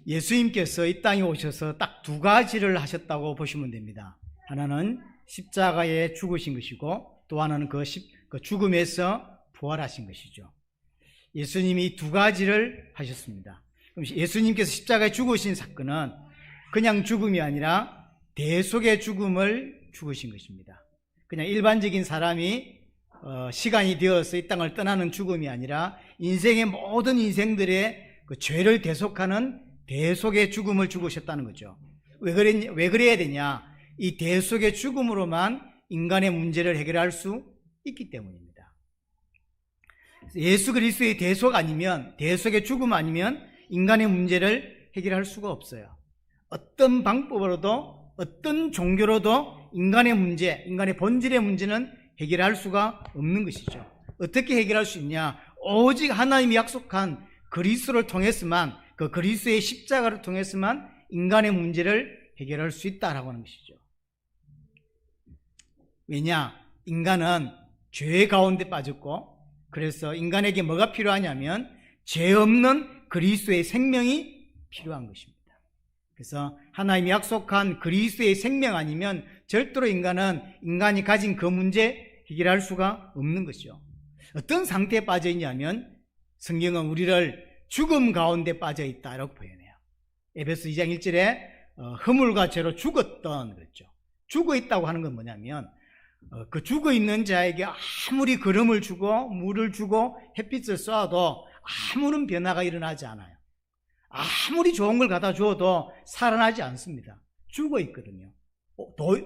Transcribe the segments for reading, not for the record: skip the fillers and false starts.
예수님께서 이 땅에 오셔서 딱 두 가지를 하셨다고 보시면 됩니다. 하나는 십자가에 죽으신 것이고 또 하나는 그 죽음에서 부활하신 것이죠. 예수님이 두 가지를 하셨습니다. 그럼 예수님께서 십자가에 죽으신 사건은 그냥 죽음이 아니라 대속의 죽음을 죽으신 것입니다. 그냥 일반적인 사람이 시간이 되어서 이 땅을 떠나는 죽음이 아니라 인생의 모든 인생들의 그 죄를 대속하는 대속의 죽음을 죽으셨다는 거죠. 왜 그래야 되냐? 이 대속의 죽음으로만 인간의 문제를 해결할 수 있기 때문입니다. 예수 그리스도의 대속 아니면, 대속의 죽음 아니면 인간의 문제를 해결할 수가 없어요. 어떤 방법으로도, 어떤 종교로도 인간의 문제, 인간의 본질의 문제는 해결할 수가 없는 것이죠. 어떻게 해결할 수 있냐? 오직 하나님이 약속한 그리스도를 통해서만, 그 그리스도의 십자가를 통해서만 인간의 문제를 해결할 수 있다라고 하는 것이죠. 왜냐? 인간은 죄 가운데 빠졌고, 그래서 인간에게 뭐가 필요하냐면 죄 없는 그리스도의 생명이 필요한 것입니다. 그래서 하나님이 약속한 그리스도의 생명 아니면 절대로 인간이 가진 그 문제 해결할 수가 없는 것이죠. 어떤 상태에 빠져 있냐면 성경은 우리를 죽음 가운데 빠져 있다라고 표현해요. 에베소 2장 1절에 허물과 죄로 죽었던, 그랬죠. 죽어 있다고 하는 건 뭐냐면 그 죽어 있는 자에게 아무리 걸음을 주고 물을 주고 햇빛을 쏴도 아무런 변화가 일어나지 않아요. 아무리 좋은 걸 갖다 주어도 살아나지 않습니다. 죽어 있거든요.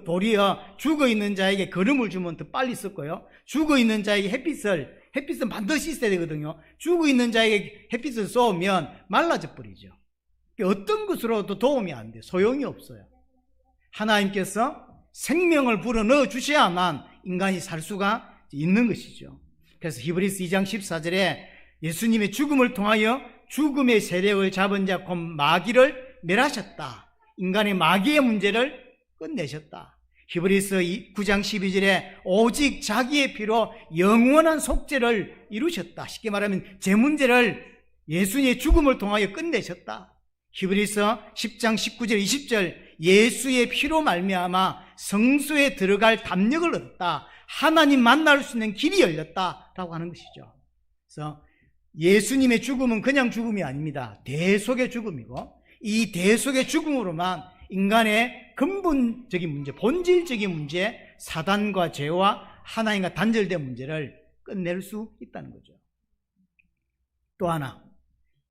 도리어 죽어 있는 자에게 걸음을 주면 더 빨리 썩고요. 죽어 있는 자에게 햇빛은 반드시 있어야 되거든요. 죽어 있는 자에게 햇빛을 쏘면 말라져 버리죠. 어떤 것으로도 도움이 안 돼요. 소용이 없어요. 하나님께서 생명을 불어넣어 주셔야만 인간이 살 수가 있는 것이죠. 그래서 히브리서 2장 14절에 예수님의 죽음을 통하여 죽음의 세력을 잡은 자 곧 마귀를 멸하셨다. 인간의 마귀의 문제를 끝내셨다. 히브리서 9장 12절에 오직 자기의 피로 영원한 속죄를 이루셨다. 쉽게 말하면 제 문제를 예수님의 죽음을 통하여 끝내셨다. 히브리서 10장 19절 20절 예수의 피로 말미암아 성소에 들어갈 담력을 얻었다. 하나님 만날 수 있는 길이 열렸다라고 하는 것이죠. 그래서 예수님의 죽음은 그냥 죽음이 아닙니다. 대속의 죽음이고, 이 대속의 죽음으로만 인간의 근본적인 문제, 본질적인 문제, 사단과 죄와 하나님과 단절된 문제를 끝낼 수 있다는 거죠. 또 하나,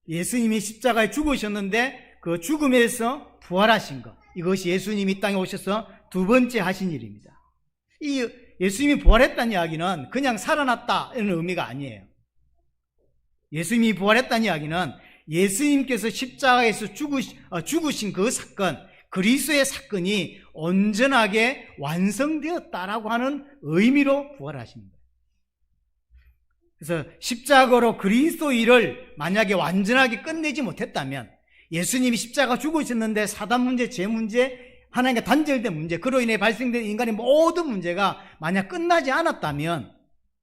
예수님이 십자가에 죽으셨는데 그 죽음에서 부활하신 것, 이것이 예수님이 이 땅에 오셔서 두 번째 하신 일입니다. 이 예수님이 부활했다는 이야기는 그냥 살아났다 이런 의미가 아니에요. 예수님이 부활했다는 이야기는 예수님께서 십자가에서 죽으신 그 사건, 그리스도의 사건이 온전하게 완성되었다라고 하는 의미로 부활하신 거예요. 그래서 십자가로 그리스도 일을 만약에 완전하게 끝내지 못했다면, 예수님이 십자가 죽으셨는데 사단 문제, 죄 문제, 하나님과 단절된 문제, 그로 인해 발생된 인간의 모든 문제가 만약 끝나지 않았다면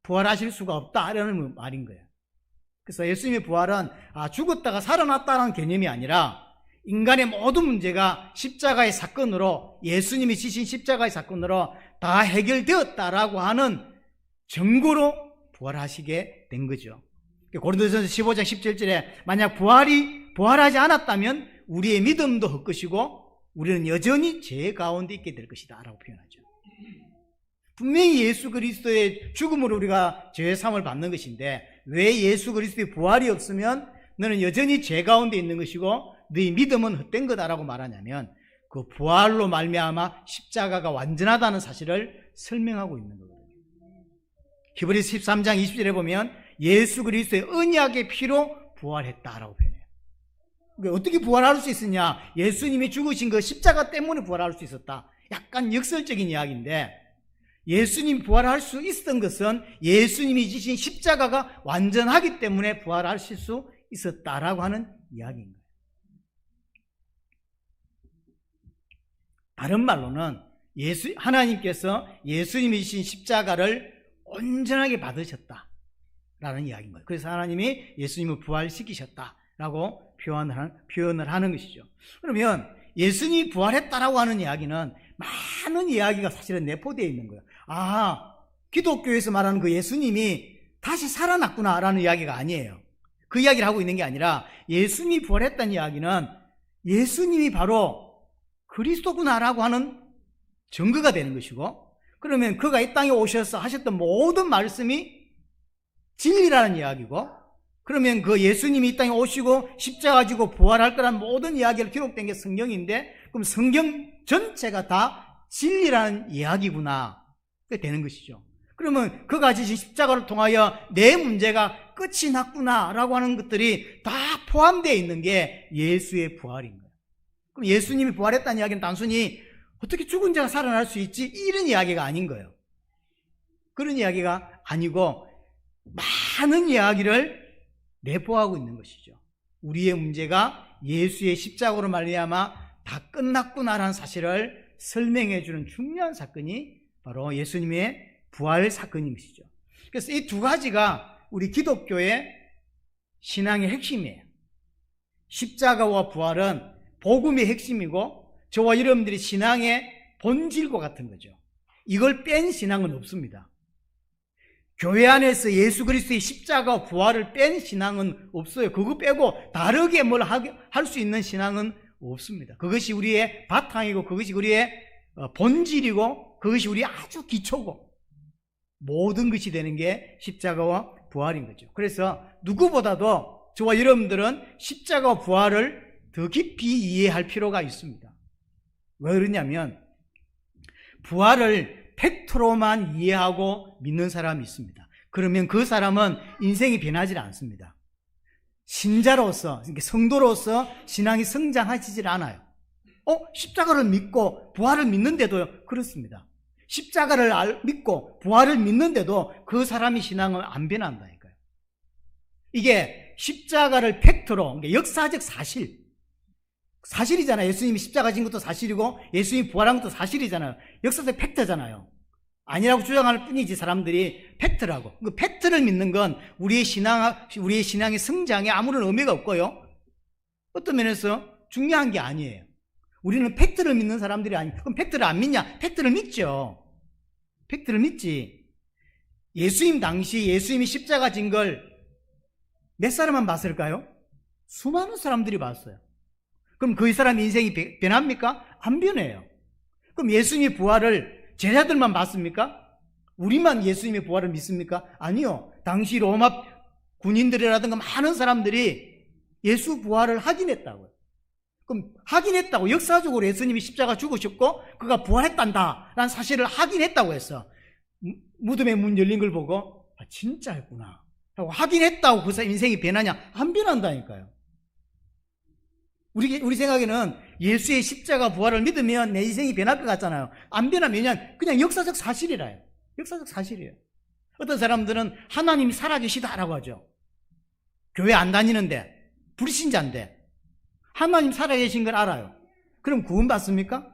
부활하실 수가 없다라는 말인 거예요. 그래서 예수님의 부활은 죽었다가 살아났다는 개념이 아니라 인간의 모든 문제가 십자가의 사건으로, 예수님이 지신 십자가의 사건으로 다 해결되었다라고 하는 증거로 부활하시게 된 거죠. 고린도전서 15장 17절에 만약 부활하지 않았다면 우리의 믿음도 헛것이고 우리는 여전히 죄 가운데 있게 될 것이다 라고 표현하죠. 분명히 예수 그리스도의 죽음으로 우리가 죄의 사함을 받는 것인데, 왜 예수 그리스도의 부활이 없으면 너는 여전히 죄 가운데 있는 것이고 너희 믿음은 헛된 거다라고 말하냐면, 그 부활로 말미암아 십자가가 완전하다는 사실을 설명하고 있는 거거든요. 히브리서 13장 20절에 보면 예수 그리스도의 언약의 피로 부활했다라고 표현해요. 어떻게 부활할 수 있었냐? 예수님이 죽으신 그 십자가 때문에 부활할 수 있었다. 약간 역설적인 이야기인데, 예수님이 부활할 수 있었던 것은 예수님이 지신 십자가가 완전하기 때문에 부활하실 수 있었다라고 하는 이야기인 거예요. 다른 말로는 하나님께서 예수님이 지신 십자가를 온전하게 받으셨다라는 이야기인 거예요. 그래서 하나님이 예수님을 부활시키셨다라고 표현을 하는 것이죠. 그러면 예수님이 부활했다라고 하는 이야기는 많은 이야기가 사실은 내포되어 있는 거예요. 기독교에서 말하는 그 예수님이 다시 살아났구나라는 이야기가 아니에요. 그 이야기를 하고 있는 게 아니라 예수님이 부활했다는 이야기는 예수님이 바로 그리스도구나라고 하는 증거가 되는 것이고, 그러면 그가 이 땅에 오셔서 하셨던 모든 말씀이 진리라는 이야기고, 그러면 그 예수님이 이 땅에 오시고 십자가 지고 부활할 거란 모든 이야기를 기록된 게 성경인데, 그럼 성경 전체가 다 진리라는 이야기구나 되는 것이죠. 그러면 그가 지신 십자가를 통하여 내 문제가 끝이 났구나라고 하는 것들이 다 포함되어 있는 게 예수의 부활인 거예요. 그럼 예수님이 부활했다는 이야기는 단순히 어떻게 죽은 자가 살아날 수 있지? 이런 이야기가 아닌 거예요. 그런 이야기가 아니고 많은 이야기를 내포하고 있는 것이죠. 우리의 문제가 예수의 십자가로 말미암아 다 끝났구나라는 사실을 설명해 주는 중요한 사건이 바로 예수님의 부활 사건인 것이죠. 그래서 이 두 가지가 우리 기독교의 신앙의 핵심이에요. 십자가와 부활은 복음의 핵심이고 저와 여러분들이 신앙의 본질과 같은 거죠. 이걸 뺀 신앙은 없습니다. 교회 안에서 예수 그리스도의 십자가와 부활을 뺀 신앙은 없어요. 그거 빼고 다르게 뭘 할 수 있는 신앙은 없습니다. 그것이 우리의 바탕이고 그것이 우리의 본질이고 그것이 우리의 아주 기초고 모든 것이 되는 게 십자가와 부활인 거죠. 그래서 누구보다도 저와 여러분들은 십자가와 부활을 더 깊이 이해할 필요가 있습니다. 왜 그러냐면 부활을 팩트로만 이해하고 믿는 사람이 있습니다. 그러면 그 사람은 인생이 변하지 않습니다. 신자로서, 성도로서 신앙이 성장하지 않아요. 십자가를 믿고 부활을 믿는데도 그렇습니다. 십자가를 믿고 부활을 믿는데도 그 사람의 신앙은 안 변한다니까요. 이게 십자가를 팩트로, 역사적 사실이잖아요. 예수님이 십자가 진 것도 사실이고 예수님이 부활한 것도 사실이잖아요. 역사적 팩트잖아요. 아니라고 주장할 뿐이지 사람들이 팩트라고. 그 팩트를 믿는 건 우리의 신앙의 성장에 아무런 의미가 없고요. 어떤 면에서 중요한 게 아니에요. 우리는 팩트를 믿는 사람들이 아니에요. 그럼 팩트를 안 믿냐? 팩트를 믿죠. 팩트를 믿지. 예수님 당시 예수님이 십자가 진 걸 몇 사람만 봤을까요? 수많은 사람들이 봤어요. 그럼 그 사람 인생이 변합니까? 안 변해요. 그럼 예수님의 부활을 제자들만 봤습니까? 우리만 예수님의 부활을 믿습니까? 아니요. 당시 로마 군인들이라든가 많은 사람들이 예수 부활을 확인했다고요. 그럼 확인했다고, 역사적으로 예수님이 십자가 죽으셨고 그가 부활했단다 라는 사실을 확인했다고 해서 무덤의 문 열린 걸 보고 진짜였구나 하고 확인했다고 그 사람 인생이 변하냐? 안 변한다니까요. 우리 생각에는 예수의 십자가 부활을 믿으면 내 인생이 변할 것 같잖아요. 안 변하면 그냥 역사적 사실이라요. 역사적 사실이에요. 어떤 사람들은 하나님이 살아계시다라고 하죠. 교회 안 다니는데, 불신자인데 하나님 살아계신 걸 알아요. 그럼 구원 받습니까?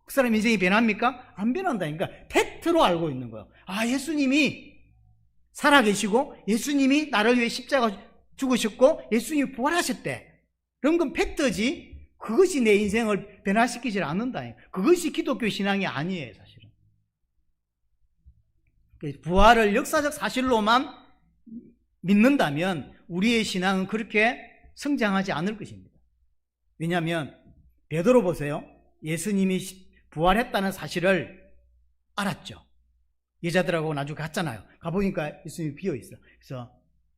그 사람 인생이 변합니까? 안 변한다니까. 팩트로 알고 있는 거예요. 예수님이 살아계시고 예수님이 나를 위해 십자가 죽으셨고 예수님이 부활하셨대. 그런 건 팩트지 그것이 내 인생을 변화시키지 않는다. 그것이 기독교 신앙이 아니에요, 사실은. 부활을 역사적 사실로만 믿는다면 우리의 신앙은 그렇게 성장하지 않을 것입니다. 왜냐하면 베드로 보세요. 예수님이 부활했다는 사실을 알았죠. 여자들하고 나중에 갔잖아요. 가보니까 예수님이 비어있어. 그래서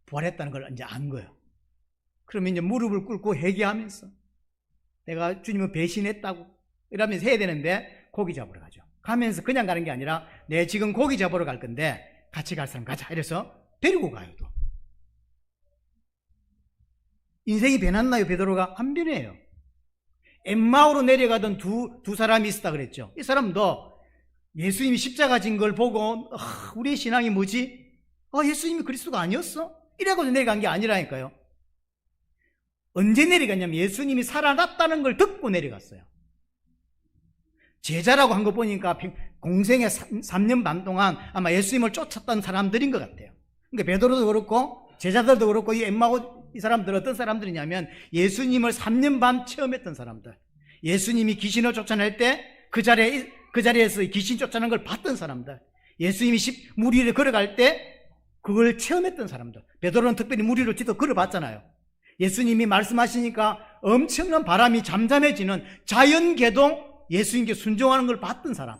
부활했다는 걸 이제 안 거예요. 그러면 이제 무릎을 꿇고 회개하면서 내가 주님을 배신했다고 이러면서 해야 되는데 고기 잡으러 가죠. 가면서 그냥 가는 게 아니라 내 지금 고기 잡으러 갈 건데 같이 갈 사람 가자 이래서 데리고 가요. 또 인생이 변했나요? 베드로가 안 변해요. 엠마오로 내려가던 두 사람이 있었다 그랬죠. 이 사람도 예수님이 십자가 진 걸 보고 우리의 신앙이 뭐지? 예수님이 그리스도가 아니었어? 이래가지고 내려간 게 아니라니까요. 언제 내려갔냐면 예수님이 살아났다는 걸 듣고 내려갔어요. 제자라고 한 거 보니까 공생의 3년 반 동안 아마 예수님을 쫓았던 사람들인 것 같아요. 그러니까 베드로도 그렇고 제자들도 그렇고 이 엠마오 이 사람들은 어떤 사람들이냐면 예수님을 3년 반 체험했던 사람들, 예수님이 귀신을 쫓아낼 때 그 자리에서 귀신 쫓아내는 걸 봤던 사람들, 예수님이 물 위를 걸어갈 때 그걸 체험했던 사람들. 베드로는 특별히 물 위로 지도 걸어봤잖아요. 예수님이 말씀하시니까 엄청난 바람이 잠잠해지는 자연계도 예수님께 순종하는 걸 봤던 사람,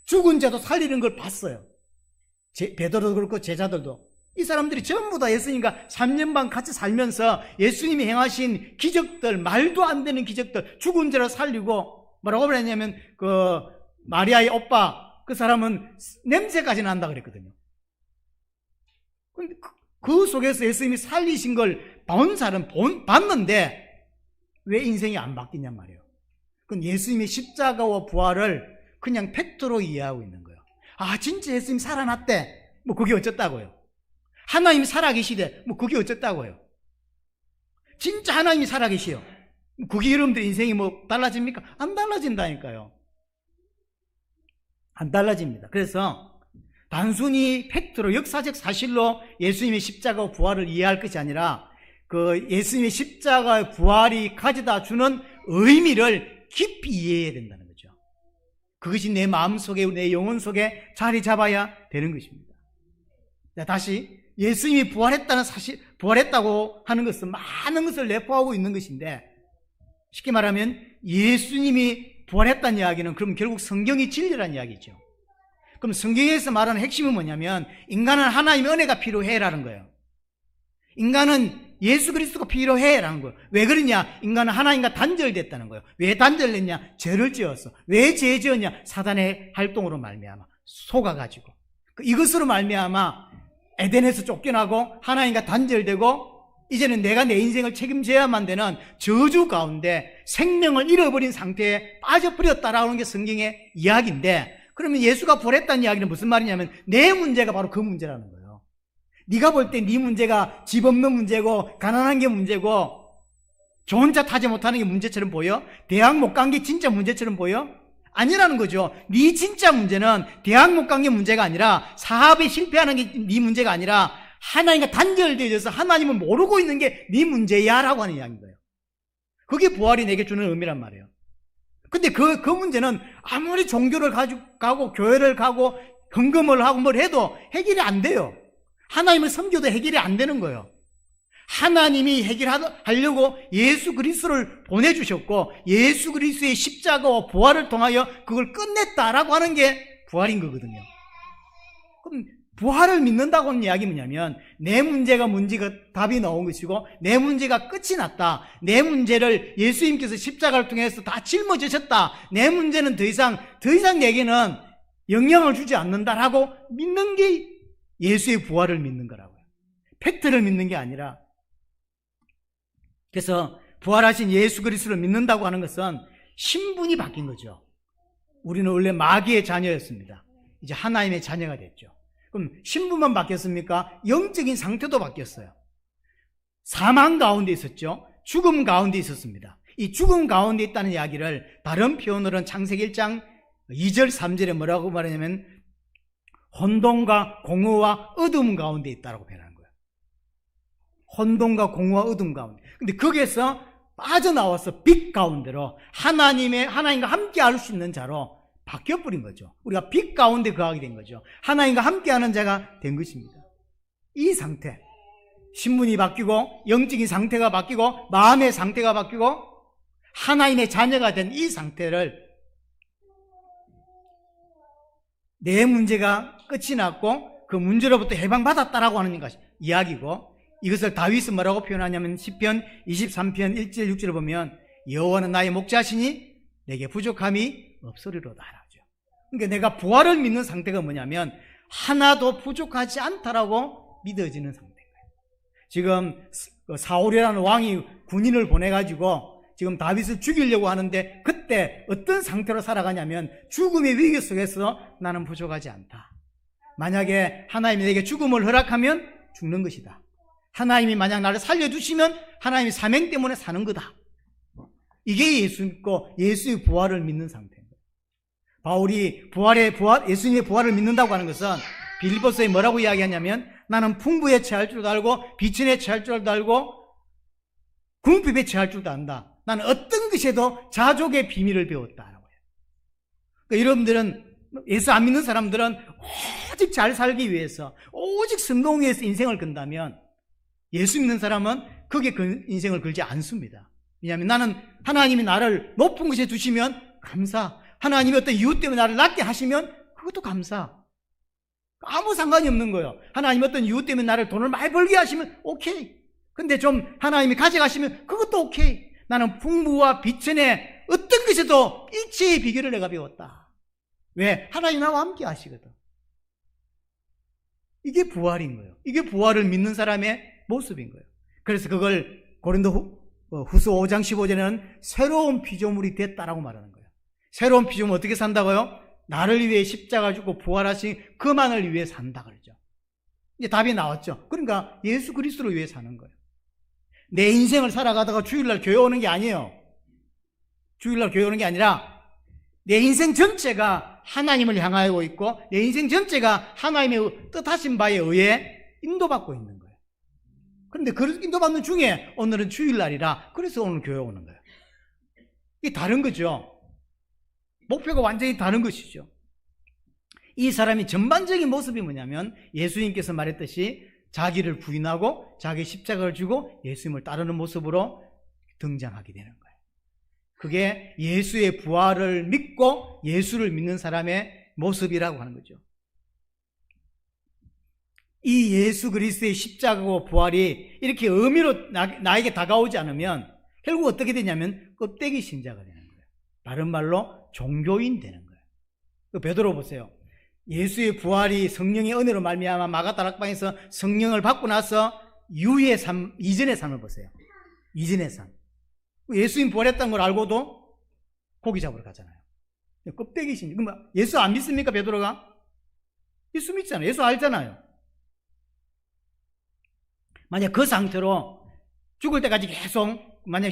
죽은 자도 살리는 걸 봤어요. 베드로도 그렇고 제자들도. 이 사람들이 전부 다 예수님과 3년 반 같이 살면서 예수님이 행하신 기적들, 말도 안 되는 기적들, 죽은 자를 살리고, 뭐라고 그랬냐면 그 마리아의 오빠, 그 사람은 냄새까지 난다 그랬거든요. 그 속에서 예수님이 살리신 걸 본 사람 봤는데 왜 인생이 안 바뀌냔 말이에요. 그건 예수님의 십자가와 부활을 그냥 팩트로 이해하고 있는 거예요. 아, 진짜 예수님 살아났대. 뭐 그게 어쨌다고요? 하나님이 살아계시대. 뭐 그게 어쨌다고요? 진짜 하나님이 살아계시요. 그게 여러분들 인생이 뭐 달라집니까? 안 달라진다니까요. 안 달라집니다. 그래서 단순히 팩트로 역사적 사실로 예수님의 십자가와 부활을 이해할 것이 아니라 그 예수님의 십자가의 부활이 가져다 주는 의미를 깊이 이해해야 된다는 거죠. 그것이 내 마음속에, 내 영혼 속에 자리 잡아야 되는 것입니다. 자, 다시 예수님이 부활했다는 사실, 부활했다고 하는 것은 많은 것을 내포하고 있는 것인데, 쉽게 말하면 예수님이 부활했다는 이야기는 그럼 결국 성경이 진리라는 이야기죠. 그럼 성경에서 말하는 핵심은 뭐냐면 인간은 하나님의 은혜가 필요해라는 거예요. 인간은 예수 그리스도가 필요해라는 거예요. 왜 그러냐? 인간은 하나님과 단절됐다는 거예요. 왜 단절됐냐? 죄를 지었어. 왜 죄 지었냐? 사단의 활동으로 말미암아 속아가지고 이것으로 말미암아 에덴에서 쫓겨나고 하나님과 단절되고 이제는 내가 내 인생을 책임져야만 되는 저주 가운데 생명을 잃어버린 상태에 빠져버렸다라는 게 성경의 이야기인데, 그러면 예수가 부활했다는 이야기는 무슨 말이냐면 내 문제가 바로 그 문제라는 거예요. 네가 볼 때 네 문제가 집 없는 문제고 가난한 게 문제고 좋은 차 타지 못하는 게 문제처럼 보여? 대학 못 간 게 진짜 문제처럼 보여? 아니라는 거죠. 네 진짜 문제는 대학 못 간 게 문제가 아니라 사업에 실패하는 게 네 문제가 아니라 하나님과 단절되어져서 하나님을 모르고 있는 게 네 문제야 라고 하는 이야기인 거예요. 그게 부활이 내게 주는 의미란 말이에요. 근데 그 문제는 아무리 종교를 가지고 가고 교회를 가고 헌금을 하고 뭘 해도 해결이 안 돼요. 하나님을 섬겨도 해결이 안 되는 거예요. 하나님이 해결하려고 예수 그리스도를 보내주셨고 예수 그리스도의 십자가와 부활을 통하여 그걸 끝냈다라고 하는 게 부활인 거거든요. 그럼 부활을 믿는다고 하는 이야기 뭐냐면 내 문제가 답이 나온 것이고 내 문제가 끝이 났다. 내 문제를 예수님께서 십자가를 통해서 다 짊어지셨다. 내 문제는 더 이상 내게는 영향을 주지 않는다라고 믿는 게 예수의 부활을 믿는 거라고요. 팩트를 믿는 게 아니라. 그래서 부활하신 예수 그리스도를 믿는다고 하는 것은 신분이 바뀐 거죠. 우리는 원래 마귀의 자녀였습니다. 이제 하나님의 자녀가 됐죠. 그럼 신분만 바뀌었습니까? 영적인 상태도 바뀌었어요. 사망 가운데 있었죠. 죽음 가운데 있었습니다. 이 죽음 가운데 있다는 이야기를 다른 표현으로는 창세기 1장 2절 3절에 뭐라고 말하냐면 혼돈과 공허와 어둠 가운데 있다라고 표현하는 거예요. 혼돈과 공허와 어둠 가운데. 근데 거기에서 빠져나와서 빛 가운데로 하나님과 함께 할 수 있는 자로 바뀌어버린 거죠. 우리가 빛 가운데 거하게 된 거죠. 하나님과 함께하는 자가 된 것입니다. 이 상태, 신분이 바뀌고 영적인 상태가 바뀌고 마음의 상태가 바뀌고 하나님의 자녀가 된 이 상태를 내 문제가 끝이 났고 그 문제로부터 해방받았다라고 하는 이야기고, 이것을 다윗은 뭐라고 표현하냐면 시편 23편 1절 6절을 보면 여호와는 나의 목자시니 내게 부족함이 없으리로다 하죠. 그러니까 내가 부활을 믿는 상태가 뭐냐면 하나도 부족하지 않다라고 믿어지는 상태인 거예요. 지금 사울이라는 왕이 군인을 보내가지고 지금 다윗을 죽이려고 하는데 그때 어떤 상태로 살아가냐면 죽음의 위기 속에서 나는 부족하지 않다. 만약에 하나님이 내게 죽음을 허락하면 죽는 것이다. 하나님이 만약 나를 살려주시면 하나님의 사명 때문에 사는 거다. 이게 예수 믿고 예수의 부활을 믿는 상태입니다. 바울이 예수님의 부활을 믿는다고 하는 것은 빌립보서에 뭐라고 이야기하냐면 나는 풍부에 처할 줄도 알고 비천에 처할 줄도 알고 궁핍에 배치할 줄도 안다. 나는 어떤 것에도 자족의 비밀을 배웠다라고 해요. 그러니까 여러분들은 예수 안 믿는 사람들은 오직 잘 살기 위해서, 오직 성공 위해서 인생을 건다면, 예수 믿는 사람은 거기에 그 인생을 걸지 않습니다. 왜냐하면 나는 하나님이 나를 높은 곳에 두시면 감사, 하나님이 어떤 이유 때문에 나를 낮게 하시면 그것도 감사. 아무 상관이 없는 거예요. 하나님이 어떤 이유 때문에 나를 돈을 많이 벌게 하시면 오케이. 근데 좀 하나님이 가져가시면 그것도 오케이. 나는 풍부와 비천의 어떤 것에도 일체의 비결을 내가 배웠다. 왜? 하나님 나와 함께 하시거든. 이게 부활인 거예요. 이게 부활을 믿는 사람의 모습인 거예요. 그래서 그걸 고린도 후서 5장 15절에는 새로운 피조물이 됐다라고 말하는 거예요. 새로운 피조물 어떻게 산다고요? 나를 위해 십자가 죽고 부활하신 그만을 위해 산다 그러죠. 이제 답이 나왔죠. 그러니까 예수 그리스도를 위해 사는 거예요. 내 인생을 살아가다가 주일날 교회 오는 게 아니에요. 주일날 교회 오는 게 아니라 내 인생 전체가 하나님을 향하고 있고 내 인생 전체가 하나님의 뜻하신 바에 의해 인도받고 있는 거예요. 그런데 그 인도받는 중에 오늘은 주일날이라 그래서 오늘 교회 오는 거예요. 이게 다른 거죠. 목표가 완전히 다른 것이죠. 이 사람이 전반적인 모습이 뭐냐면 예수님께서 말했듯이 자기를 부인하고 자기 십자가를 지고 예수님을 따르는 모습으로 등장하게 되는 거예요. 그게 예수의 부활을 믿고 예수를 믿는 사람의 모습이라고 하는 거죠. 이 예수 그리스도의 십자가고 부활이 이렇게 의미로 나에게 다가오지 않으면 결국 어떻게 되냐면 껍데기 신자가 되는 거예요. 다른 말로 종교인 되는 거예요. 베드로 보세요. 예수의 부활이 성령의 은혜로 말미암아 마가다락방에서 성령을 받고 나서 이후의 삶, 이전의 삶을 보세요. 이전의 삶. 예수님 부활했다는 걸 알고도 고기 잡으러 가잖아요. 껍데기 신자. 그럼 예수 안 믿습니까, 베드로가? 예수 믿잖아요. 예수 알잖아요. 만약 그 상태로 죽을 때까지 계속 만약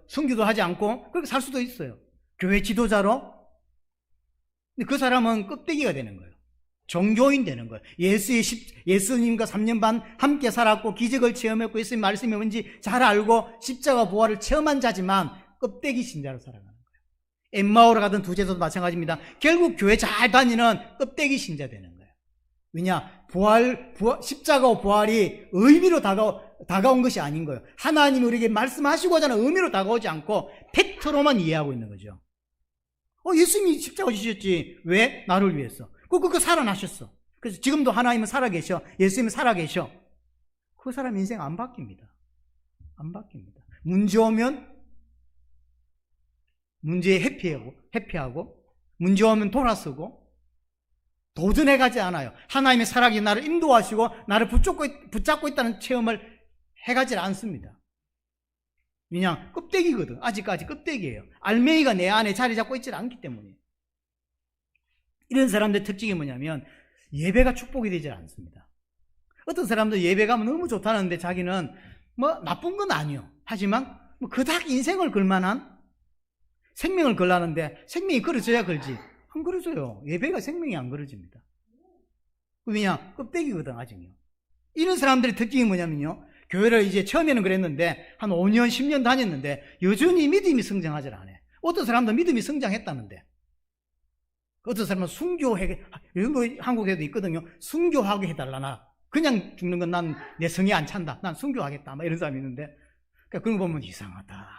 선교도 하지 않고 그렇게 살 수도 있어요. 교회 지도자로. 근데 그 사람은 껍데기가 되는 거예요. 종교인 되는 거예요. 예수님과 3년 반 함께 살았고 기적을 체험했고 예수님 말씀이 뭔지 잘 알고 십자가 부활을 체험한 자지만 껍데기 신자로 살아가는 거예요. 엠마오로 가던 두 제자도 마찬가지입니다. 결국 교회 잘 다니는 껍데기 신자 되는 거예요. 왜냐? 십자가와 부활이 의미로 다가온 것이 아닌 거예요. 하나님이 우리에게 말씀하시고자 하는 의미로 다가오지 않고 팩트로만 이해하고 있는 거죠. 예수님이 십자가 지셨지. 왜? 나를 위해서. 그거 살아나셨어. 그래서 지금도 하나님은 살아계셔. 예수님은 살아계셔. 그 사람 인생 안 바뀝니다. 안 바뀝니다. 문제 오면 문제에 회피하고 문제 오면 돌아서고 도전해가지 않아요. 하나님의 사랑이 나를 인도하시고 나를 붙잡고 있다는 체험을 해가지 않습니다. 그냥 껍데기거든. 아직까지 껍데기예요. 알맹이가 내 안에 자리 잡고 있지 않기 때문에. 이런 사람들의 특징이 뭐냐면 예배가 축복이 되지 않습니다. 어떤 사람들 예배 가면 너무 좋다는데 자기는 나쁜 건 아니요. 하지만 그닥 인생을 걸만한 생명을 걸라는데 생명이 걸어져야 걸지 안 걸어져요. 예배가 생명이 안 걸어집니다. 왜냐? 껍데기거든 아직요. 이런 사람들의 특징이 뭐냐면요. 교회를 이제 처음에는 그랬는데 한 5년 10년 다녔는데 여전히 믿음이 성장하지 않아요. 어떤 사람도 믿음이 성장했다는데 어떤 사람은 요즘 한국에도 있거든요. 순교하게 해달라나. 그냥 죽는 건 난 내 성에 안 찬다. 난 순교하겠다. 이런 사람이 있는데 그런 거 보면 이상하다.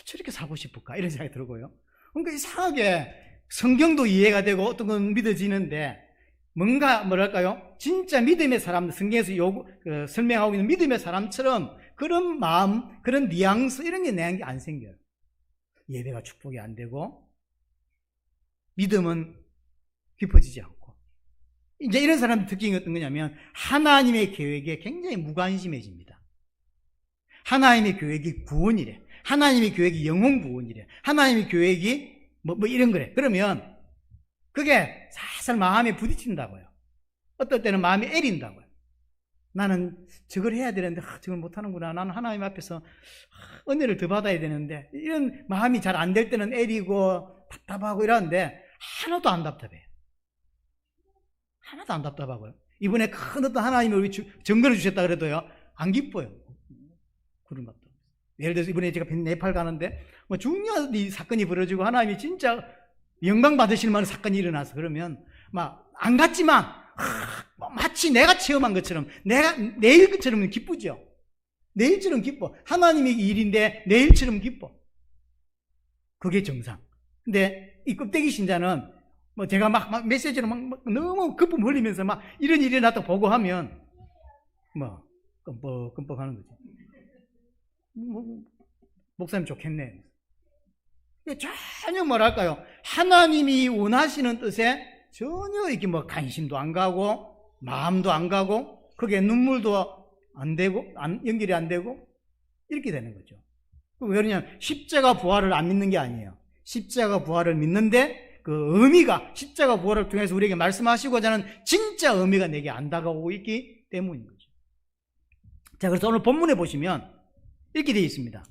저렇게 살고 싶을까? 이런 생각이 들고요. 그러니까 이상하게 성경도 이해가 되고 어떤 건 믿어지는데 뭐랄까요? 진짜 믿음의 사람들, 성경에서 설명하고 있는 믿음의 사람처럼 그런 마음, 그런 뉘앙스 이런 게 내게 안 생겨요. 예배가 축복이 안 되고 믿음은 깊어지지 않고. 이제 이런 사람들 특징이 어떤 거냐면 하나님의 계획에 굉장히 무관심해집니다. 하나님의 계획이 구원이래. 하나님의 계획이 영혼 구원이래. 하나님의 계획이 이런 거래. 그러면 그게 살살 마음에 부딪힌다고요. 어떨 때는 마음이 애린다고요. 나는 저걸 해야 되는데 저걸 못하는구나. 나는 하나님 앞에서 은혜를 더 받아야 되는데 이런 마음이 잘 안 될 때는 애리고 답답하고 이러는데 하나도 안 답답해요. 하나도 안 답답하고요. 이번에 큰 어떤 하나님이 우리 정거를 주셨다 그래도요 안 기뻐요. 그런 것도. 예를 들어서 이번에 제가 네팔 가는데 뭐 중요한 이 사건이 벌어지고 하나님이 진짜 영광 받으실 만한 사건이 일어나서 그러면 막 안 갔지만 마치 내가 체험한 것처럼 내가 내일처럼 기쁘죠. 내일처럼 기뻐. 하나님의 일인데 내일처럼 기뻐. 그게 정상. 근데 이 껍데기 신자는 뭐 제가 막 메시지로 막 너무 급품 흘리면서 막 이런 일이 일어났다 보고 하면 뭐 끔뻑 하는 거지. 목사님 좋겠네. 전혀 뭐랄까요. 하나님이 원하시는 뜻에 전혀 이렇게 뭐 관심도 안 가고 마음도 안 가고 그게 눈물도 안 되고 연결이 안 되고 이렇게 되는 거죠. 왜 그러냐면 십자가 부활을 안 믿는 게 아니에요. 십자가 부활을 믿는데 그 의미가 십자가 부활을 통해서 우리에게 말씀하시고자 하는 진짜 의미가 내게 안 다가오고 있기 때문인 거죠. 자, 그래서 오늘 본문에 보시면 이렇게 되어 있습니다.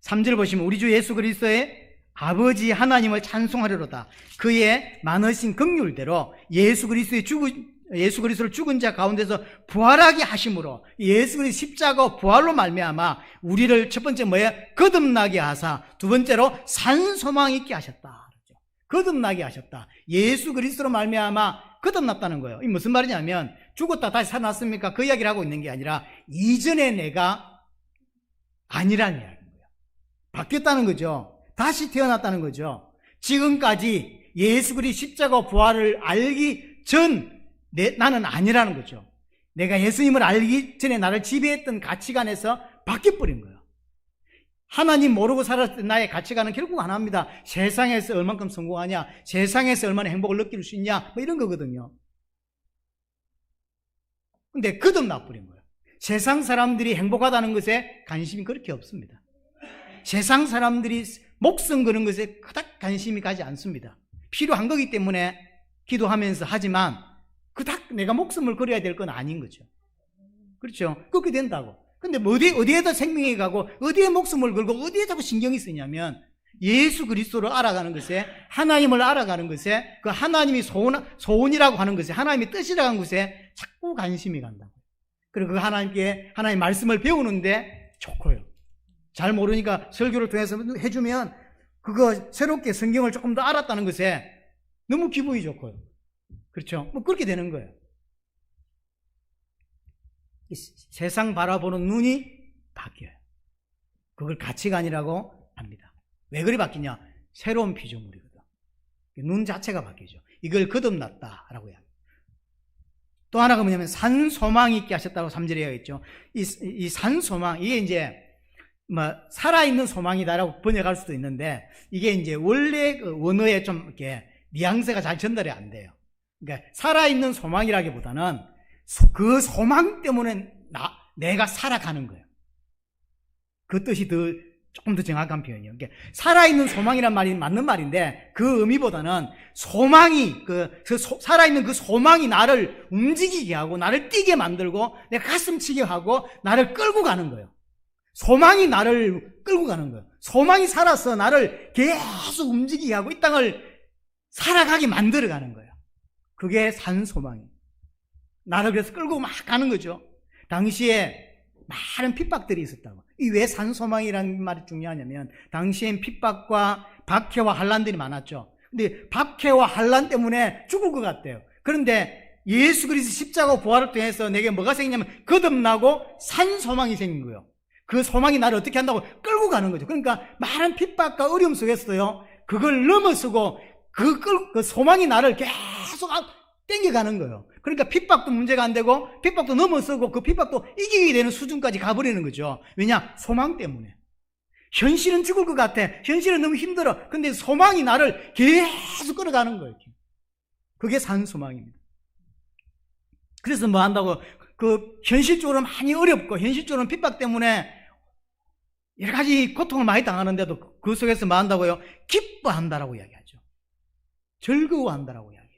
3절 보시면 우리 주 예수 그리스도의 아버지 하나님을 찬송하려로다. 그의 많으신 긍휼대로 예수 그리스도를 죽은 자 가운데서 부활하게 하심으로 예수 그리스도 십자가 부활로 말미암아 우리를 첫 번째 뭐예요? 거듭나게 하사 두 번째로 산 소망 있게 하셨다. 거듭나게 하셨다. 예수 그리스도로 말미암아 거듭났다는 거예요. 이 무슨 말이냐면 죽었다 다시 살아났습니까? 그 이야기를 하고 있는 게 아니라 이전에 내가 아니라는 이야기인 거예요. 바뀌었다는 거죠. 다시 태어났다는 거죠. 지금까지 예수 그리스도 십자가 부활을 알기 전 나는 아니라는 거죠. 내가 예수님을 알기 전에 나를 지배했던 가치관에서 바뀌어버린 거예요. 하나님 모르고 살았을 때 나의 가치관은 결국 하나입니다. 세상에서 얼만큼 성공하냐, 세상에서 얼마나 행복을 느낄 수 있냐, 뭐 이런 거거든요. 근데 거듭나버린 거예요. 세상 사람들이 행복하다는 것에 관심이 그렇게 없습니다. 세상 사람들이 목숨 거는 것에 그닥 관심이 가지 않습니다. 필요한 거기 때문에 기도하면서 하지만 그닥 내가 목숨을 걸어야 될 건 아닌 거죠. 그렇죠? 그렇게 된다고. 근데 어디에다 생명이 가고 어디에 목숨을 걸고 어디에 자꾸 신경이 쓰냐면 예수 그리스도를 알아가는 것에, 하나님을 알아가는 것에, 그 하나님이 소원이라고 하는 것에, 하나님의 뜻이라고 하는 것에 자꾸 관심이 간다고. 그리고 그 하나님께 하나님의 말씀을 배우는데 좋고요. 잘 모르니까 설교를 통해서 해주면 그거 새롭게 성경을 조금 더 알았다는 것에 너무 기분이 좋고요. 그렇죠? 뭐 그렇게 되는 거예요. 세상 바라보는 눈이 바뀌어요. 그걸 가치관이라고 합니다. 왜 그리 바뀌냐? 새로운 피조물이거든. 눈 자체가 바뀌죠. 이걸 거듭났다라고 해요. 또 하나가 뭐냐면 산소망이 있게 하셨다고 3절에 되어있죠. 이 산소망, 이게 이제 뭐 살아있는 소망이다라고 번역할 수도 있는데 이게 이제 원래 그 원어에 좀 이렇게 뉘앙스가 잘 전달이 안 돼요. 그러니까 살아있는 소망이라기보다는 그 소망 때문에 내가 살아가는 거예요. 그 뜻이 조금 더 정확한 표현이에요. 그러니까 살아있는 소망이란 말이 맞는 말인데 그 의미보다는 소망이 살아있는 그 소망이 나를 움직이게 하고 나를 뛰게 만들고 내 가슴 치게 하고 나를 끌고 가는 거예요. 소망이 나를 끌고 가는 거예요. 소망이 살아서 나를 계속 움직이게 하고 이 땅을 살아가게 만들어가는 거예요. 그게 산소망이에요. 나를 그래서 끌고 막 가는 거죠. 당시에 많은 핍박들이 있었다고. 이 왜 산소망이라는 말이 중요하냐면 당시엔 핍박과 박해와 환난들이 많았죠. 근데 박해와 환난 때문에 죽을 것 같대요. 그런데 예수 그리스도 십자가 부활을 통해서 내게 뭐가 생기냐면 거듭나고 산소망이 생긴 거예요. 그 소망이 나를 어떻게 한다고 끌고 가는 거죠. 그러니까 많은 핍박과 어려움 속에서요 그걸 넘어서고 그 소망이 나를 계속 땡겨가는 거예요. 그러니까 핍박도 문제가 안 되고 핍박도 넘어서고 그 핍박도 이기게 되는 수준까지 가버리는 거죠. 왜냐? 소망 때문에. 현실은 죽을 것 같아. 현실은 너무 힘들어. 근데 소망이 나를 계속 끌어가는 거예요. 그게 산소망입니다. 그래서 뭐 한다고 그 현실적으로 많이 어렵고 현실적으로 핍박 때문에 여러 가지 고통을 많이 당하는데도 그 속에서 뭐 한다고요? 기뻐한다라고 이야기하죠. 즐거워한다라고 이야기해요.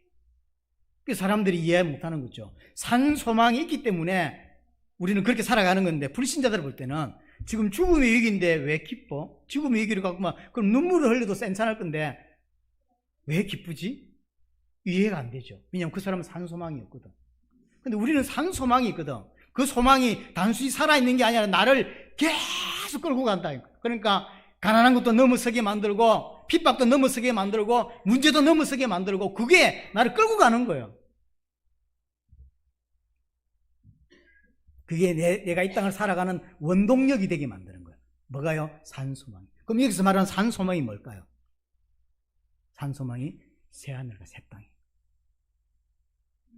그 사람들이 이해 못하는 거죠. 산소망이 있기 때문에 우리는 그렇게 살아가는 건데 불신자들 볼 때는 지금 죽음의 위기인데 왜 기뻐? 죽음의 위기를 갖고 막 그럼 눈물을 흘려도 괜찮을 건데 왜 기쁘지? 이해가 안 되죠. 왜냐하면 그 사람은 산소망이 없거든. 근데 우리는 산소망이 있거든. 그 소망이 단순히 살아있는 게 아니라 나를 계속 계속 끌고 간다. 그러니까 가난한 것도 넘어서게 만들고 핍박도 넘어서게 만들고 문제도 넘어서게 만들고 그게 나를 끌고 가는 거예요. 그게 내가 이 땅을 살아가는 원동력이 되게 만드는 거예요. 뭐가요? 산소망. 그럼 여기서 말하는 산소망이 뭘까요? 산소망이 새하늘과 새 땅이에요.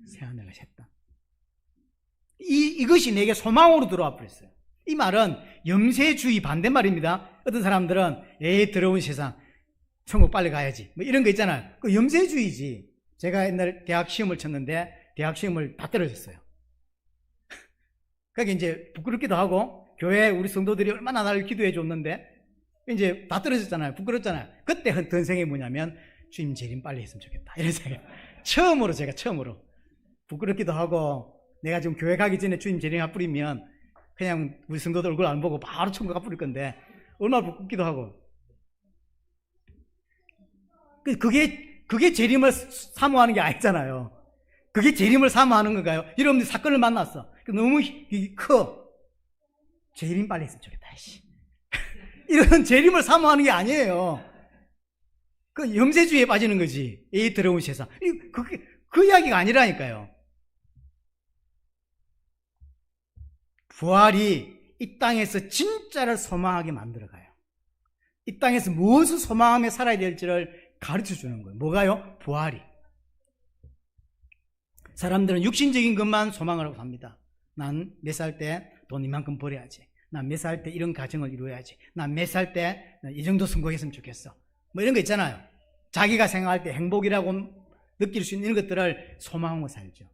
새하늘과 새 땅. 이것이 내게 소망으로 들어와 버렸어요. 이 말은 염세주의 반대말입니다. 어떤 사람들은 에이 더러운 세상 천국 빨리 가야지 뭐 이런 거 있잖아요. 그 염세주의지. 제가 옛날에 대학 시험을 쳤는데 대학 시험을 다 떨어졌어요. 그러니까 이제 부끄럽기도 하고 교회 우리 성도들이 얼마나 나를 기도해 줬는데 이제 다 떨어졌잖아요. 부끄럽잖아요. 그때 든 생각이 뭐냐면 주님 재림 빨리 했으면 좋겠다 이런 생각. 제가 처음으로 부끄럽기도 하고 내가 지금 교회 가기 전에 주님 재림 안 뿌리면 그냥 우리 성도들 얼굴 안 보고 바로 천국 가 뿌릴 건데 얼마나 부끄럽기도 하고. 그게 재림을 사모하는 게 아니잖아요. 그게 재림을 사모하는 건가요? 여러분들이 사건을 만났어. 너무 커. 재림 빨리 했으면 좋겠다. 이런 재림을 사모하는 게 아니에요. 그 염세주의에 빠지는 거지. 이 더러운 세상. 그 이야기가 아니라니까요. 부활이 이 땅에서 진짜를 소망하게 만들어가요. 이 땅에서 무엇을 소망하며 살아야 될지를 가르쳐 주는 거예요. 뭐가요? 부활이. 사람들은 육신적인 것만 소망을 하고 삽니다. 난 몇 살 때 돈 이만큼 벌어야지. 난 몇 살 때 이런 가정을 이루어야지. 난 몇 살 때 이 정도 성공했으면 좋겠어. 뭐 이런 거 있잖아요. 자기가 생각할 때 행복이라고 느낄 수 있는 것들을 소망하고 살죠.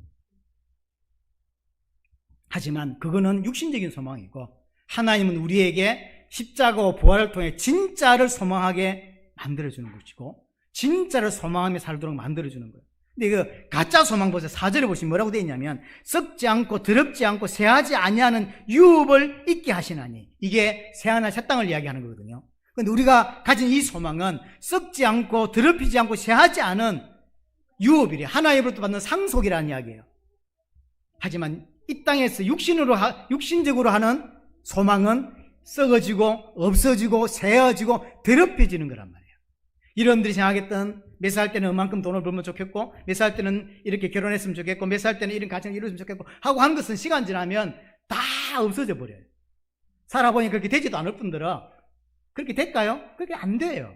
하지만 그거는 육신적인 소망이고 하나님은 우리에게 십자가와 부활을 통해 진짜를 소망하게 만들어주는 것이고 진짜를 소망하며 살도록 만들어주는 거예요. 근데 그 가짜 소망 보세요. 4절에 보시면 뭐라고 되어 있냐면 썩지 않고 더럽지 않고 쇠하지 아니하는 유업을 있게 하시나니, 이게 새하늘 새 땅을 이야기하는 거거든요. 그런데 우리가 가진 이 소망은 썩지 않고 더럽히지 않고 쇠하지 않은 유업이래. 하나님으로부터 받는 상속이라는 이야기예요. 하지만 이 땅에서 육신적으로 하는 소망은 썩어지고 없어지고 새어지고 더럽혀지는 거란 말이에요. 여러분들이 생각했던 몇 살 때는 이만큼 돈을 벌면 좋겠고 몇 살 때는 이렇게 결혼했으면 좋겠고 몇 살 때는 이런 가정을 이루었으면 좋겠고 하고 하는 것은 시간 지나면 다 없어져 버려요. 살아보니 그렇게 되지도 않을 뿐더러 그렇게 될까요? 그렇게 안 돼요.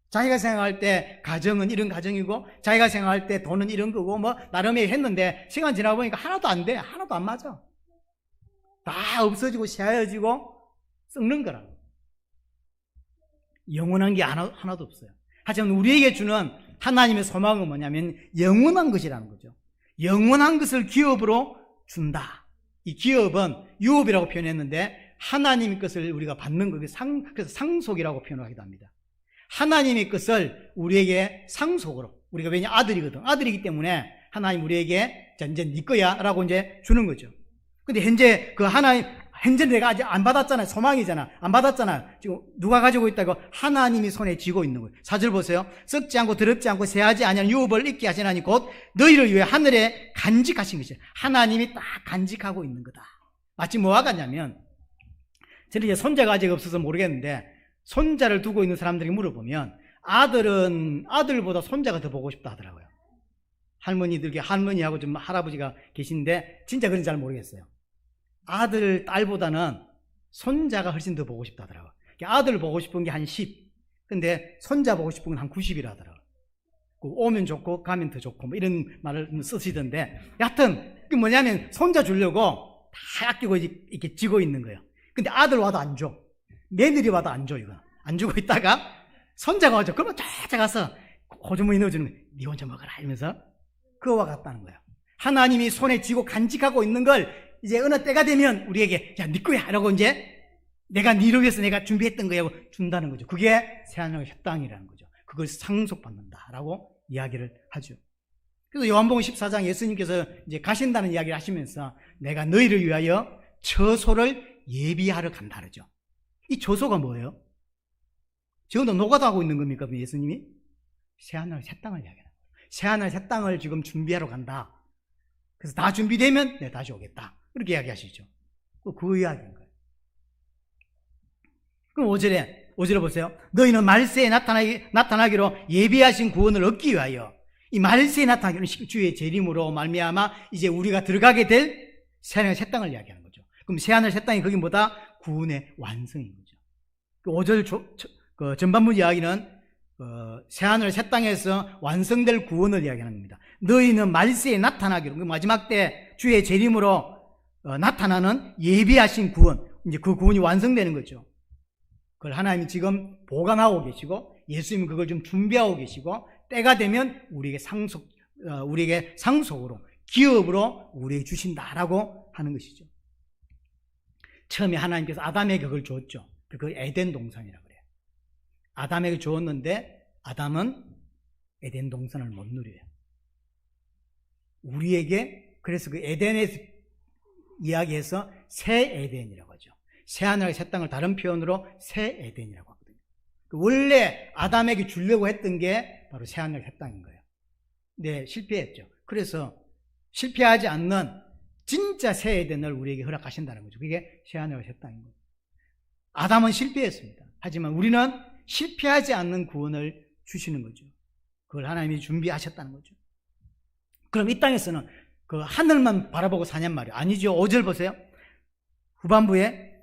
자기가 생각할 때 가정은 이런 가정이고 자기가 생각할 때 돈은 이런 거고 뭐 나름의 했는데 시간 지나 보니까 하나도 안 돼. 하나도 안 맞아. 다 없어지고 쇠해지고 썩는 거라고. 영원한 게 하나도 없어요. 하지만 우리에게 주는 하나님의 소망은 뭐냐면 영원한 것이라는 거죠. 영원한 것을 기업으로 준다. 이 기업은 유업이라고 표현했는데 하나님의 것을 우리가 받는 거, 그래서 상속이라고 표현하기도 합니다. 하나님의 것을 우리에게 상속으로, 우리가 왜냐 아들이거든. 아들이기 때문에 하나님 우리에게 이제 네 거야 라고 이제 주는 거죠. 근데 현재 현재 내가 아직 안 받았잖아요. 소망이잖아. 안 받았잖아요. 지금 누가 가지고 있다고? 하나님이 손에 쥐고 있는 거예요. 4절 보세요. 썩지 않고 더럽지 않고 쇠하지 아니하는 유업을 있게 하시나니 곧 너희를 위해 하늘에 간직하신 것이에요. 하나님이 딱 간직하고 있는 거다. 마치 뭐와 같냐면, 저는 이제 손자가 아직 없어서 모르겠는데 손자를 두고 있는 사람들이 물어보면 아들은 아들보다 손자가 더 보고 싶다 하더라고요. 할머니하고 좀 할아버지가 계신데 진짜 그런지 잘 모르겠어요. 아들, 딸보다는 손자가 훨씬 더 보고 싶다 하더라고요. 아들 보고 싶은 게 한 10, 근데 손자 보고 싶은 건 한 90이라 하더라고요. 오면 좋고 가면 더 좋고 뭐 이런 말을 쓰시던데, 여하튼 그게 뭐냐면 손자 주려고 다 아끼고 이렇게 쥐고 있는 거예요. 근데 아들 와도 안 줘. 며느리 와도 안 줘. 이거 안 주고 있다가 손자가 와줘. 그러면 쫓아가서 호주머니 넣어주는 거예요. 네 혼자 먹어라 이러면서. 그거와 같다는 거예요. 하나님이 손에 쥐고 간직하고 있는 걸 이제 어느 때가 되면 우리에게 야, 네 거야 라고 이제 내가 니를 위해서 내가 준비했던 거야 준다는 거죠. 그게 새하늘과 새 땅이라는 거죠. 그걸 상속받는다라고 이야기를 하죠. 그래서 요한복음 14장 예수님께서 이제 가신다는 이야기를 하시면서 내가 너희를 위하여 처소를 예비하러 간다 그러죠. 이 처소가 뭐예요? 지금도 노가다하고 있는 겁니까 예수님이? 새하늘 새 땅을 이야기하는 거예요. 새하늘 새 땅을 지금 준비하러 간다. 그래서 다 준비되면 내가 다시 오겠다. 그렇게 이야기하시죠. 그 이야기인 거예요. 그럼 5절에 보세요. 너희는 말세에 나타나기로 예비하신 구원을 얻기 위하여 이 말세에 나타나기로 주의 재림으로 말미암아 이제 우리가 들어가게 될 새하늘 새 땅을 이야기하는 거죠. 그럼 새하늘 새 땅이 거긴 뭐다? 구원의 완성인 거죠. 그 5절 전반부 이야기는 새하늘 새 땅에서 완성될 구원을 이야기하는 겁니다. 너희는 말세에 나타나기로, 마지막 때 주의 재림으로 나타나는 예비하신 구원, 이제 그 구원이 완성되는 거죠. 그걸 하나님이 지금 보관하고 계시고 예수님은 그걸 좀 준비하고 계시고 때가 되면 우리에게 상속으로 기업으로 우리에게 주신다라고 하는 것이죠. 처음에 하나님께서 아담에게 그걸 줬죠. 그 에덴 동산이라고 그래요. 아담에게 주었는데 아담은 에덴 동산을 못 누려요. 우리에게 그래서 그 에덴에서 이야기해서 새 에덴이라고 하죠. 새 하늘과 새 땅을 다른 표현으로 새 에덴이라고 하거든요. 원래 아담에게 주려고 했던 게 바로 새 하늘 새 땅인 거예요. 네, 실패했죠. 그래서 실패하지 않는 진짜 새 에덴을 우리에게 허락하신다는 거죠. 그게 새 하늘과 새 땅인 거예요. 아담은 실패했습니다. 하지만 우리는 실패하지 않는 구원을 주시는 거죠. 그걸 하나님이 준비하셨다는 거죠. 그럼 이 땅에서는 그 하늘만 바라보고 사냔 말이에요. 아니죠. 5절 보세요. 후반부에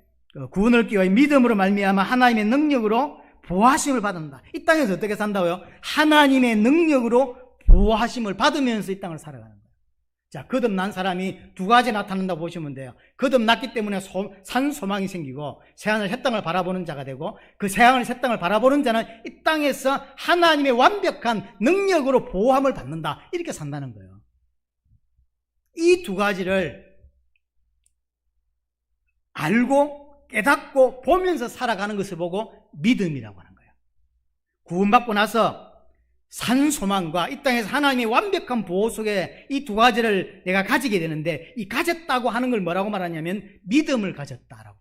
구원을 얻기 위하여 믿음으로 말미암아 하나님의 능력으로 보호하심을 받는다. 이 땅에서 어떻게 산다고요? 하나님의 능력으로 보호하심을 받으면서 이 땅을 살아가는 거예요. 자, 거듭난 사람이 두 가지 나타난다고 보시면 돼요. 거듭났기 때문에 산 소망이 생기고 새하늘 새 땅을 바라보는 자가 되고 그 새하늘 새 땅을 바라보는 자는 이 땅에서 하나님의 완벽한 능력으로 보호함을 받는다. 이렇게 산다는 거예요. 이 두 가지를 알고 깨닫고 보면서 살아가는 것을 보고 믿음이라고 하는 거예요. 구원받고 나서 산 소망과 이 땅에서 하나님의 완벽한 보호 속에 이 두 가지를 내가 가지게 되는데 이 가졌다고 하는 걸 뭐라고 말하냐면 믿음을 가졌다라고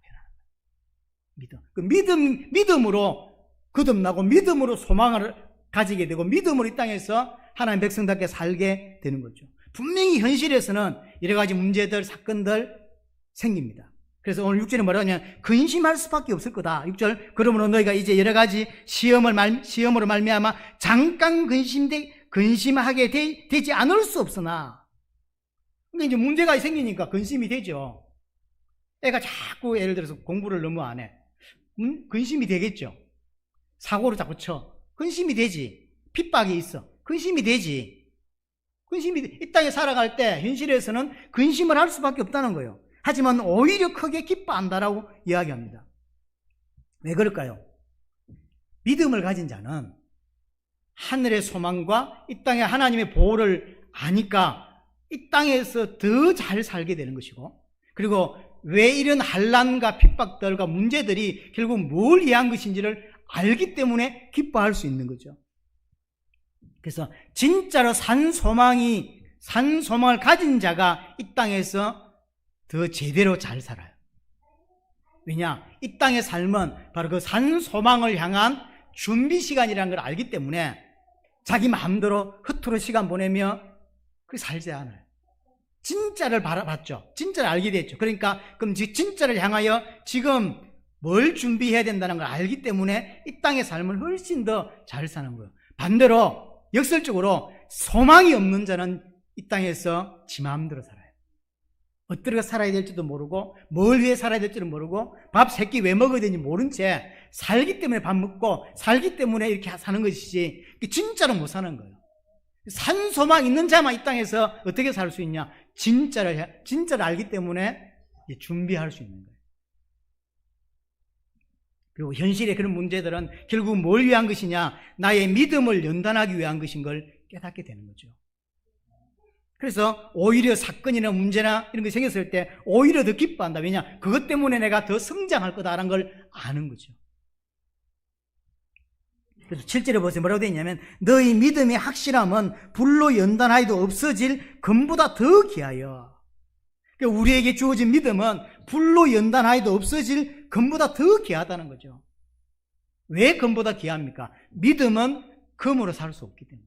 표현하는 거예요. 믿음으로 거듭나고 믿음으로 소망을 가지게 되고 믿음으로 이 땅에서 하나님 백성답게 살게 되는 거죠. 분명히 현실에서는 여러 가지 문제들, 사건들 생깁니다. 그래서 오늘 6절에 뭐라고 하냐면 근심할 수밖에 없을 거다. 6절 그러므로 너희가 이제 여러 가지 시험으로 말미암아 잠깐 근심하게 되지 않을 수 없으나 근데 이제 문제가 생기니까 근심이 되죠. 애가 자꾸 예를 들어서 공부를 너무 안 해. 근심이 되겠죠. 사고를 자꾸 쳐. 근심이 되지. 핍박이 있어. 근심이 되지. 이 땅에 살아갈 때 현실에서는 근심을 할 수밖에 없다는 거예요. 하지만 오히려 크게 기뻐한다라고 이야기합니다. 왜 그럴까요? 믿음을 가진 자는 하늘의 소망과 이 땅의 하나님의 보호를 아니까 이 땅에서 더 잘 살게 되는 것이고 그리고 왜 이런 환난과 핍박들과 문제들이 결국 뭘 위한 것인지를 알기 때문에 기뻐할 수 있는 거죠. 그래서 진짜로 산 소망을 가진 자가 이 땅에서 더 제대로 잘 살아요. 왜냐? 이 땅의 삶은 바로 그 산 소망을 향한 준비 시간이라는 걸 알기 때문에 자기 마음대로 허투루 시간 보내며 그렇게 살지 않아요. 진짜를 바라봤죠. 진짜를 알게 됐죠. 그러니까 그럼 진짜를 향하여 지금 뭘 준비해야 된다는 걸 알기 때문에 이 땅의 삶을 훨씬 더 잘 사는 거예요. 반대로 역설적으로 소망이 없는 자는 이 땅에서 지 마음대로 살아요. 어떻게 살아야 될지도 모르고 뭘 위해 살아야 될지도 모르고 밥 3끼 왜 먹어야 되는지 모른 채 살기 때문에 밥 먹고 살기 때문에 이렇게 사는 것이지 진짜로 못 사는 거예요. 산 소망 있는 자만 이 땅에서 어떻게 살 수 있냐? 진짜를 알기 때문에 준비할 수 있는 거예요. 그리고 현실의 그런 문제들은 결국 뭘 위한 것이냐? 나의 믿음을 연단하기 위한 것인 걸 깨닫게 되는 거죠. 그래서 오히려 사건이나 문제나 이런 게 생겼을 때 오히려 더 기뻐한다. 왜냐? 그것 때문에 내가 더 성장할 거다라는 걸 아는 거죠. 그래서 7절에 보세요. 뭐라고 되어 있냐면 너희 믿음의 확실함은 불로 연단하여도 없어질 금보다 더 귀하여. 그러니까 우리에게 주어진 믿음은 불로 연단하여도 없어질 금보다 더 귀하다는 거죠. 왜 금보다 귀합니까? 믿음은 금으로 살 수 없기 때문에.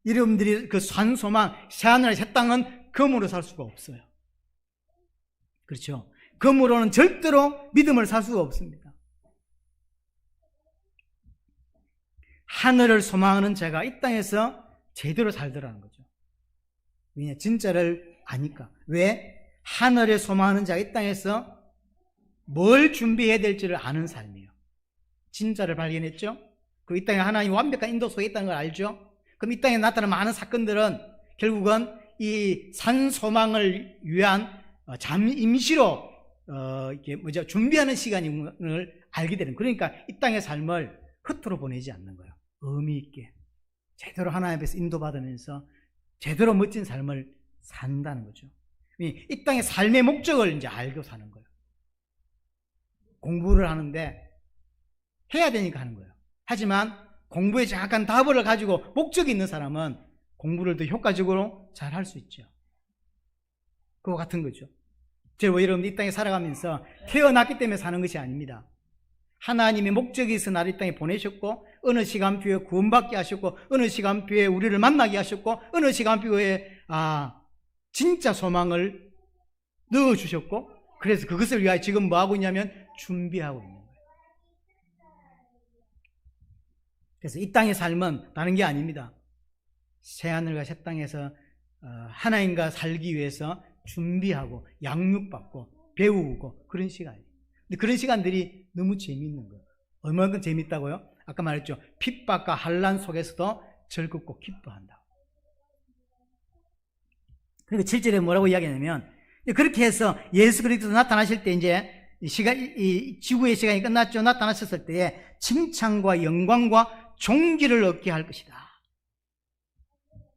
여러분들이 그 산 소망, 새하늘의 새 땅은 금으로 살 수가 없어요. 그렇죠? 금으로는 절대로 믿음을 살 수가 없습니다. 하늘을 소망하는 자가 이 땅에서 제대로 살더라는 거죠. 왜냐? 진짜를 아니까. 왜? 하늘을 소망하는 자가 이 땅에서 뭘 준비해야 될지를 아는 삶이에요. 진짜를 발견했죠? 그리고 이 땅에 하나님의 완벽한 인도 속에 있다는 걸 알죠? 그럼 이 땅에 나타나는 많은 사건들은 결국은 이 산 소망을 위한 임시로 이게 준비하는 시간임을 알게 되는. 그러니까 이 땅의 삶을 흩어로 보내지 않는 거예요. 의미 있게 제대로 하나님 앞에서 인도받으면서 제대로 멋진 삶을 산다는 거죠. 이 땅의 삶의 목적을 이제 알고 사는 거예요. 공부를 하는데 해야 되니까 하는 거예요. 하지만 공부에 정확한 답을 가지고 목적이 있는 사람은 공부를 더 효과적으로 잘 할 수 있죠. 그와 같은 거죠. 저와 여러분 이 땅에 살아가면서 태어났기 때문에 사는 것이 아닙니다. 하나님의 목적이 있어 나를 이 땅에 보내셨고 어느 시간표에 구원받게 하셨고 어느 시간표에 우리를 만나게 하셨고 어느 시간표에 진짜 소망을 넣어주셨고 그래서 그것을 위하여 지금 뭐하고 있냐면 준비하고 있는 거예요. 그래서 이 땅의 삶은 다른 게 아닙니다. 새하늘과 새 땅에서 하나님과 살기 위해서 준비하고 양육받고 배우고 그런 시간이에요. 근데 그런 시간들이 너무 재미있는 거예요. 얼마나 재밌다고요? 아까 말했죠. 핍박과 환난 속에서도 즐겁고 기뻐한다. 그리고 7절에 뭐라고 이야기하냐면 그렇게 해서 예수 그리스도 나타나실 때 이제 이 지구의 시간이 끝났죠. 나타나셨을 때에 칭찬과 영광과 존귀를 얻게 할 것이다.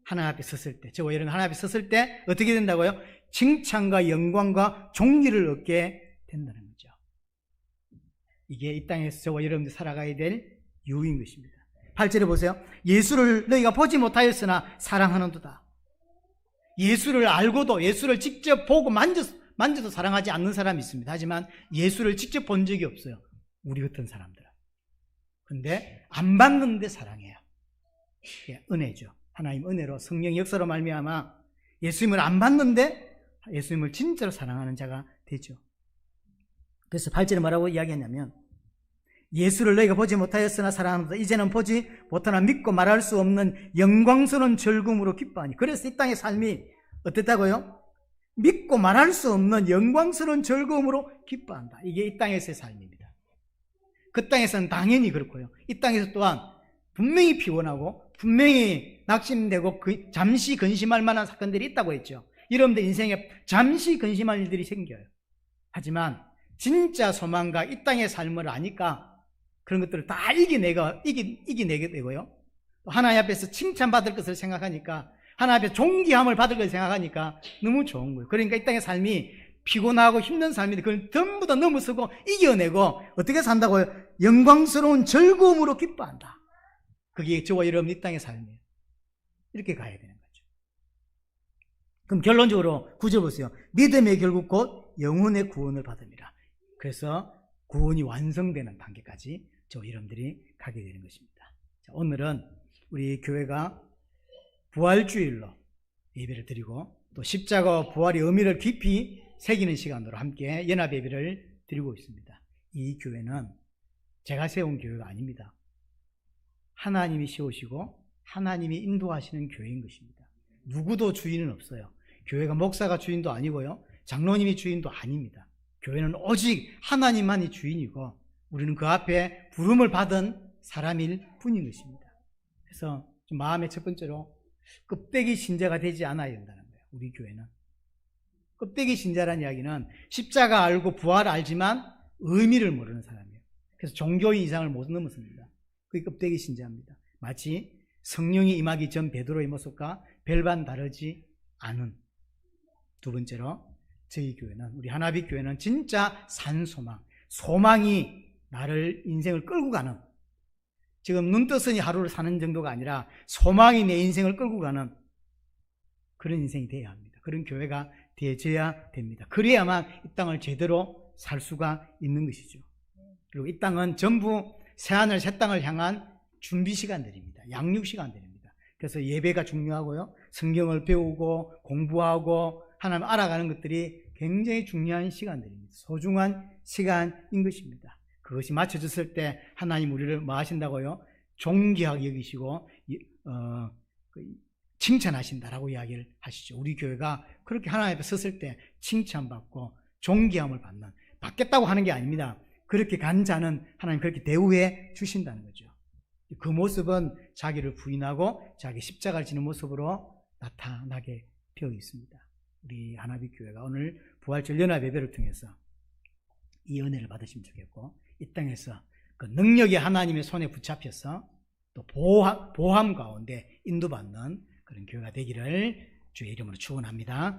하나님 앞에 섰을 때, 저와 여러분 하나님 앞에 섰을 때 어떻게 된다고요? 칭찬과 영광과 존귀를 얻게 된다는 거죠. 이게 이 땅에서 저와 여러분들 살아가야 될 이유인 것입니다. 8절에 보세요. 예수를 너희가 보지 못하였으나 사랑하는도다. 예수를 알고도 예수를 직접 보고 만져도 사랑하지 않는 사람이 있습니다. 하지만 예수를 직접 본 적이 없어요. 우리 같은 사람들은. 근데 안 봤는데 사랑해요. 그게 은혜죠. 하나님 은혜로 성령의 역사로 말미암아 예수님을 안 봤는데 예수님을 진짜로 사랑하는 자가 되죠. 그래서 8절에 뭐라고 이야기했냐면 예수를 너희가 보지 못하였으나 사랑한다. 이제는 보지 못하나 믿고 말할 수 없는 영광스러운 즐거움으로 기뻐하니. 그래서 이 땅의 삶이 어땠다고요? 믿고 말할 수 없는 영광스러운 즐거움으로 기뻐한다. 이게 이 땅에서의 삶입니다. 그 땅에서는 당연히 그렇고요. 이 땅에서 또한 분명히 피곤하고 분명히 낙심되고 잠시 근심할 만한 사건들이 있다고 했죠. 여러분들 인생에 잠시 근심할 일들이 생겨요. 하지만 진짜 소망과 이 땅의 삶을 아니까 그런 것들을 다 이겨내게 되고요. 하나님 앞에서 칭찬받을 것을 생각하니까 하나님 앞에서 존귀함을 받을 것을 생각하니까 너무 좋은 거예요. 그러니까 이 땅의 삶이 피곤하고 힘든 삶인데 그걸 전부 다 넘어서고 이겨내고 어떻게 산다고요? 영광스러운 즐거움으로 기뻐한다. 그게 저와 여러분 이 땅의 삶이에요. 이렇게 가야 되는 거죠. 그럼 결론적으로 9절 보세요. 믿음의 결국 곧 영혼의 구원을 받음이라. 그래서 구원이 완성되는 단계까지 저와 여러분들이 가게 되는 것입니다. 자, 오늘은 우리 교회가 부활주일로 예배를 드리고 또 십자가와 부활의 의미를 깊이 새기는 시간으로 함께 연합 예배를 드리고 있습니다. 이 교회는 제가 세운 교회가 아닙니다. 하나님이 세우시고 하나님이 인도하시는 교회인 것입니다. 누구도 주인은 없어요. 교회가 목사가 주인도 아니고요. 장로님이 주인도 아닙니다. 교회는 오직 하나님만이 주인이고 우리는 그 앞에 부름을 받은 사람일 뿐인 것입니다. 그래서 좀 마음의 첫 번째로 껍데기 신자가 되지 않아야 된다는 거예요. 우리 교회는. 껍데기 신자라는 이야기는 십자가 알고 부활 알지만 의미를 모르는 사람이에요. 그래서 종교인 이상을 못 넘었습니다. 그게 껍데기 신자입니다. 마치 성령이 임하기 전 베드로의 모습과 별반 다르지 않은. 두 번째로 저희 교회는, 우리 하나빛 교회는 진짜 산소망, 소망이 나를 인생을 끌고 가는, 지금 눈 떴으니 하루를 사는 정도가 아니라 소망이 내 인생을 끌고 가는 그런 인생이 되어야 합니다. 그런 교회가 되어져야 됩니다. 그래야만 이 땅을 제대로 살 수가 있는 것이죠. 그리고 이 땅은 전부 새하늘 새 땅을 향한 준비 시간들입니다. 양육 시간들입니다. 그래서 예배가 중요하고요. 성경을 배우고 공부하고 하나님 알아가는 것들이 굉장히 중요한 시간들입니다. 소중한 시간인 것입니다. 그것이 맞춰졌을 때 하나님 우리를 뭐 하신다고요? 존귀하게 여기시고 칭찬하신다라고 이야기를 하시죠. 우리 교회가 그렇게 하나님 앞에 섰을 때 칭찬받고 존귀함을 받겠다고 하는 게 아닙니다. 그렇게 간 자는 하나님 그렇게 대우해 주신다는 거죠. 그 모습은 자기를 부인하고 자기 십자가를 지는 모습으로 나타나게 되어 있습니다. 우리 하나빛 교회가 오늘 부활절 연합 예배를 통해서 이 은혜를 받으시면 좋겠고, 이 땅에서 그 능력이 하나님의 손에 붙잡혀서 또 보함 가운데 인도받는 그런 교회가 되기를 주의 이름으로 축원합니다.